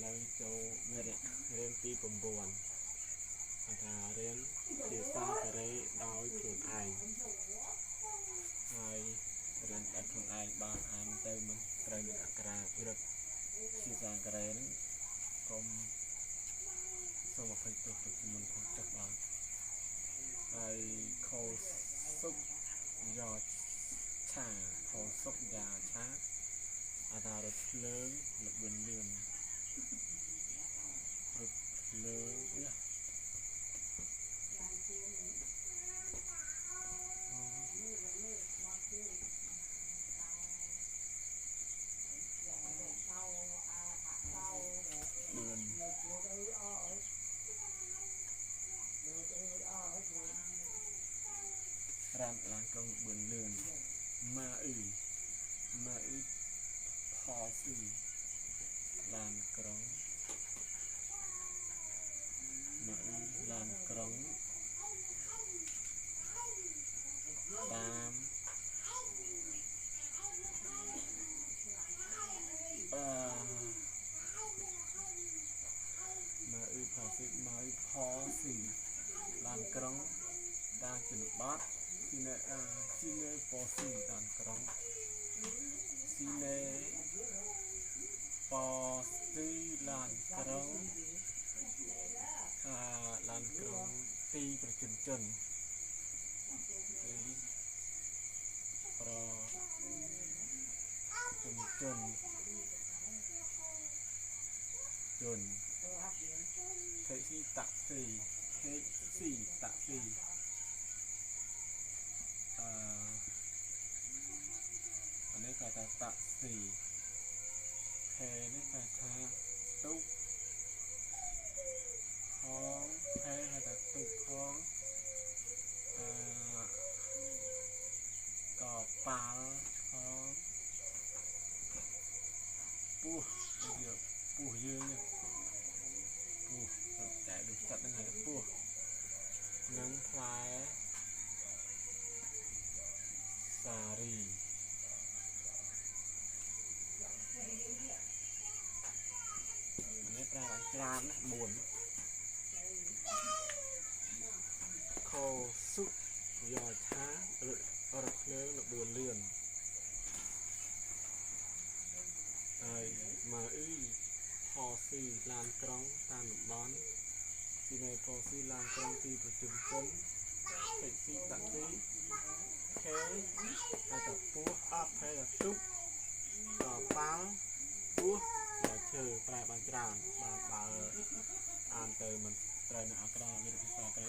ឡើងចូលរៀនទី9ថារៀនភាសាកូរ៉េដោយខ្លួនឯងហើយរៀនតែខ្លួនឯងបានអានទៅមិនត្រូវនឹងអក្ខរាព្រឹកភាសាកូរ៉េហ្នឹងកុំសូមអភ័យទោសទុកមិនផងចុះបាទហើយខោសុកយ៉ាឆាខោសុកយ៉ាឆាអាតារត់ភ្លើងល្បឿនលឿនរត់ភ្លើងយ៉ារ៉ាំឡើងកងល្បឿនលឿនម៉ាអ៊ឺផស៊ីឡានក្រុងម៉ាអ៊ឺឡានក្រុងតាមម៉ាអ៊ឺផស៊ីម៉ាអ៊ឺផស៊ីឡានក្រុងតាមជនបទស៊ីណេប៉ស៊ីឡានក្រុងស៊ីណេប៉ស៊ីឡានក្រុងឡានក្រុងទីប្រជុំជនទីប្រជុំជនเทคซี่តាក់ស៊ីอันนี้គេថាតាក់ស៊ីខេនេះគេថាទូកផងខេគេថាទូកផងកប៉ាល់ផងពោះយើងពោះតែដូចសត្វហ្នឹងហើយពោះនឹងផ្លែសារីនេះប្រើបានច្រើនណាស់4ខោសុកយ៉ាឆារត់ភ្លើងល្បឿនលឿនហើយម៉ាអ៊ឺផស៊ីឡានក្រុងតាមតំបន់ស៊ីណេផស៊ីឡានក្រុងទីប្រជុំជនពេកស៊ីតាក់ស៊ីខេតែតពោះអត់ហើយតែទុកតប៉ាល់ពោះតែឈើប្រែបានច្រើនបាទបើអានទៅមិនត្រូវនៅអក្សរវិទ្យាសាស្ត្រ